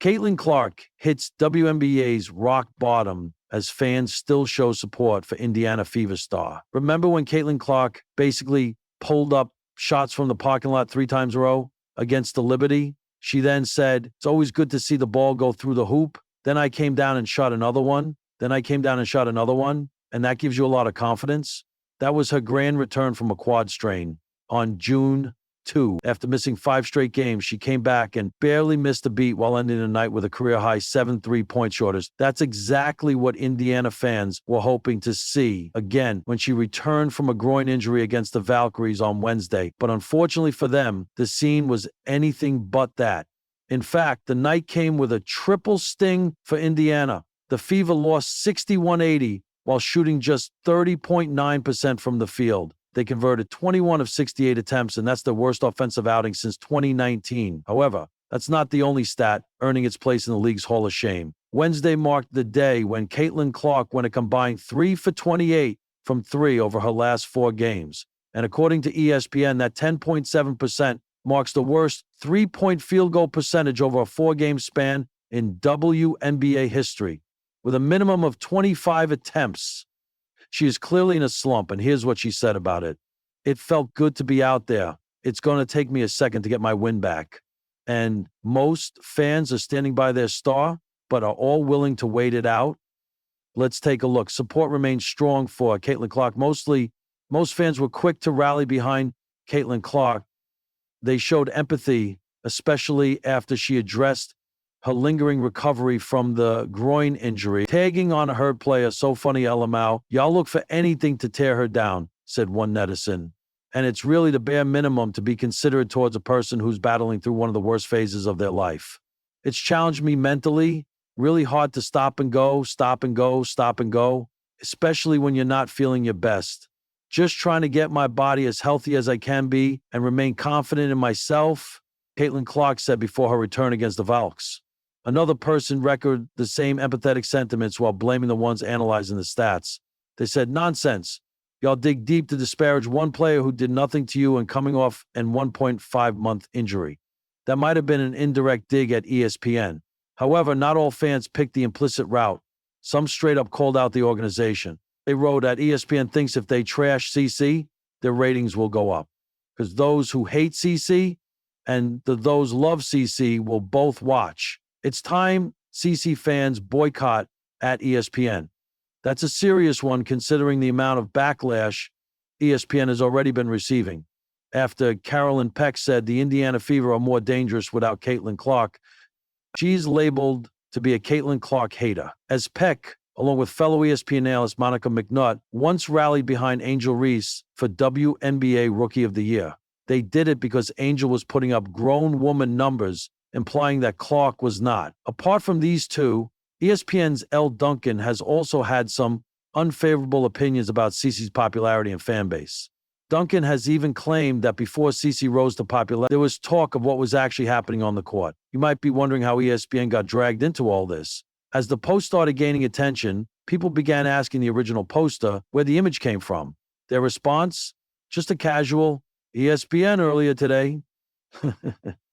Caitlin Clark hits WNBA's rock bottom as fans still show support for Indiana Fever star. Remember when Caitlin Clark basically pulled up shots from the parking lot 3 times in a row against the Liberty? She then said, "It's always good to see the ball go through the hoop. Then I came down and shot another one. Then I came down and shot another one." And that gives you a lot of confidence. That was her grand return from a quad strain on June 2. After missing 5 straight games, she came back and barely missed a beat while ending the night with a career-high 7 3-point shooters. That's exactly what Indiana fans were hoping to see again when she returned from a groin injury against the Valkyries on Wednesday. But unfortunately for them, the scene was anything but that. In fact, the night came with a triple sting for Indiana. The Fever lost 61-80 while shooting just 30.9% from the field. They converted 21 of 68 attempts, and that's their worst offensive outing since 2019. However, that's not the only stat earning its place in the league's Hall of Shame. Wednesday marked the day when Caitlin Clark went a combined 3 for 28 from 3 over her last 4 games. And according to ESPN, that 10.7% marks the worst 3-point field goal percentage over a 4-game span in WNBA history. With a minimum of 25 attempts, she is clearly in a slump, and here's what she said about it. "It felt good to be out there. It's going to take me a second to get my win back." And most fans are standing by their star, but are all willing to wait it out. Let's take a look. Support remains strong for Caitlin Clark. Most fans were quick to rally behind Caitlin Clark. They showed empathy, especially after she addressed her lingering recovery from the groin injury. Tagging on a hurt player, "So funny, LMAO. Y'all look for anything to tear her down," said one netizen. And it's really the bare minimum to be considerate towards a person who's battling through one of the worst phases of their life. "It's challenged me mentally. Really hard to stop and go, stop and go, stop and go, especially when you're not feeling your best. Just trying to get my body as healthy as I can be and remain confident in myself," Caitlin Clark said before her return against the Valks. Another person recorded the same empathetic sentiments while blaming the ones analyzing the stats. They said, "Nonsense. Y'all dig deep to disparage one player who did nothing to you and coming off an 1.5-month injury." That might have been an indirect dig at ESPN. However, not all fans picked the implicit route. Some straight up called out the organization. They wrote that ESPN thinks if they trash CC, their ratings will go up. Because those who hate CC and those love CC will both watch. It's time CC fans boycott at ESPN. That's a serious one considering the amount of backlash ESPN has already been receiving. After Carolyn Peck said the Indiana Fever are more dangerous without Caitlin Clark, she's labeled to be a Caitlin Clark hater. As Peck, along with fellow ESPN analyst Monica McNutt, once rallied behind Angel Reese for WNBA Rookie of the Year. They did it because Angel was putting up grown woman numbers, implying that Clark was not. Apart from these two, ESPN's Elle Duncan has also had some unfavorable opinions about CeCe's popularity and fan base. Duncan has even claimed that before CeCe rose to popularity, there was talk of what was actually happening on the court. You might be wondering how ESPN got dragged into all this. As the post started gaining attention, people began asking the original poster where the image came from. Their response? Just a casual ESPN earlier today.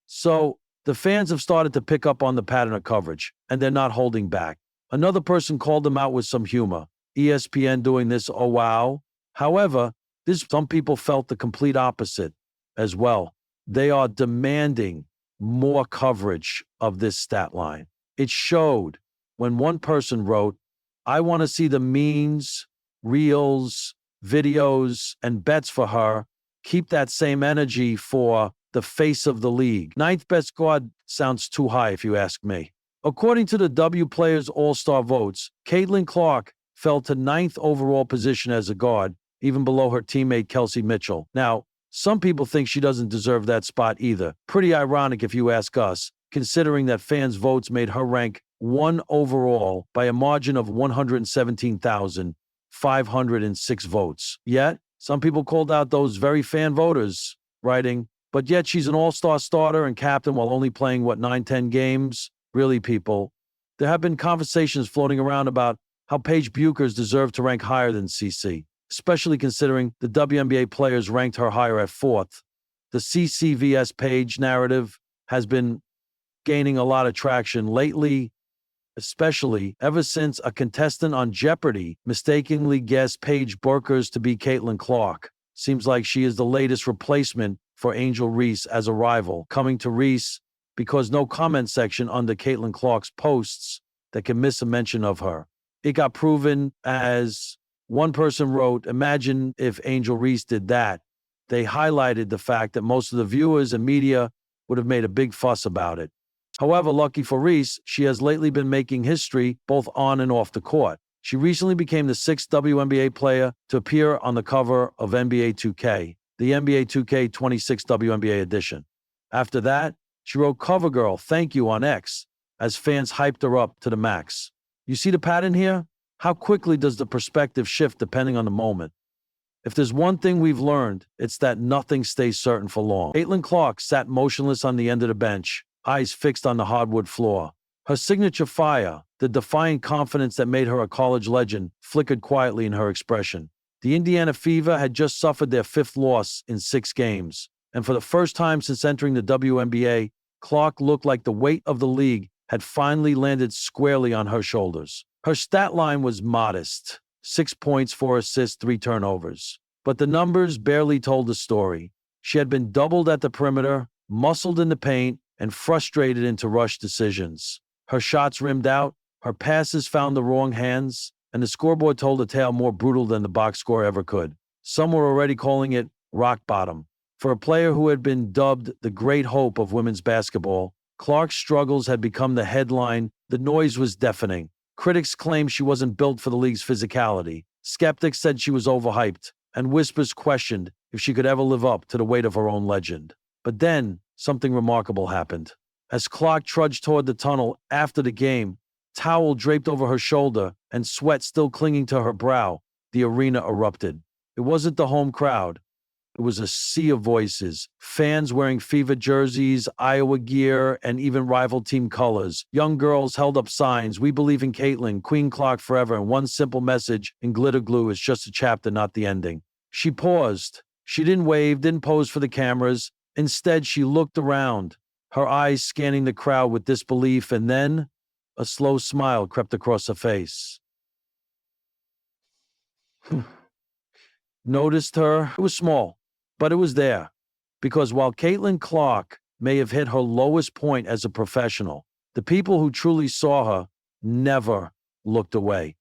So, the fans have started to pick up on the pattern of coverage, and they're not holding back. Another person called them out with some humor. ESPN doing this, oh wow. However, some people felt the complete opposite as well. They are demanding more coverage of this stat line. It showed when one person wrote, "I want to see the memes, reels, videos, and bets for her. Keep that same energy for the face of the league." 9th best guard sounds too high if you ask me. According to the W Players All-Star votes, Caitlin Clark fell to 9th overall position as a guard, even below her teammate Kelsey Mitchell. Now, some people think she doesn't deserve that spot either. Pretty ironic if you ask us, considering that fans' votes made her rank 1 overall by a margin of 117,506 votes. Yet, some people called out those very fan voters, writing, "But yet she's an all-star starter and captain while only playing, 9-10 games? Really, people?" There have been conversations floating around about how Paige Buchers deserved to rank higher than CC, especially considering the WNBA players ranked her higher at 4th. The CC vs. Paige narrative has been gaining a lot of traction lately, especially ever since a contestant on Jeopardy mistakenly guessed Paige Bueckers to be Caitlin Clark. Seems like she is the latest replacement for Angel Reese as a rival, coming to Reese because no comment section under Caitlin Clark's posts that can miss a mention of her. It got proven, as one person wrote, imagine if Angel Reese did that. They highlighted the fact that most of the viewers and media would have made a big fuss about it. However, lucky for Reese, she has lately been making history both on and off the court. She recently became the sixth WNBA player to appear on the cover of NBA 2K, the NBA 2K 26 WNBA edition. After that, she wrote "Cover Girl, thank you" on X, as fans hyped her up to the max. You see the pattern here? How quickly does the perspective shift depending on the moment? If there's one thing we've learned, it's that nothing stays certain for long. Caitlin Clark sat motionless on the end of the bench, eyes fixed on the hardwood floor. Her signature fire, the defiant confidence that made her a college legend, flickered quietly in her expression. The Indiana Fever had just suffered their fifth loss in 6 games, and for the first time since entering the WNBA, Clark looked like the weight of the league had finally landed squarely on her shoulders. Her stat line was modest: 6 points, 4 assists, 3 turnovers. But the numbers barely told the story. She had been doubled at the perimeter, muscled in the paint, and frustrated into rush decisions. Her shots rimmed out, her passes found the wrong hands, and the scoreboard told a tale more brutal than the box score ever could. Some were already calling it rock bottom. For a player who had been dubbed the great hope of women's basketball, Clark's struggles had become the headline. The noise was deafening. Critics claimed she wasn't built for the league's physicality. Skeptics said she was overhyped, and whispers questioned if she could ever live up to the weight of her own legend. But then, something remarkable happened. As Clark trudged toward the tunnel after the game, towel draped over her shoulder and sweat still clinging to her brow, the arena erupted. It wasn't the home crowd. It was a sea of voices, fans wearing Fever jerseys, Iowa gear, and even rival team colors. Young girls held up signs, "We believe in Caitlin, Queen Clark forever," and one simple message in glitter glue: "It's just a chapter, not the ending." She paused. She didn't wave, didn't pose for the cameras. Instead, she looked around, her eyes scanning the crowd with disbelief, and then a slow smile crept across her face. Noticed her. It was small, but it was there. Because while Caitlin Clark may have hit her lowest point as a professional, the people who truly saw her never looked away.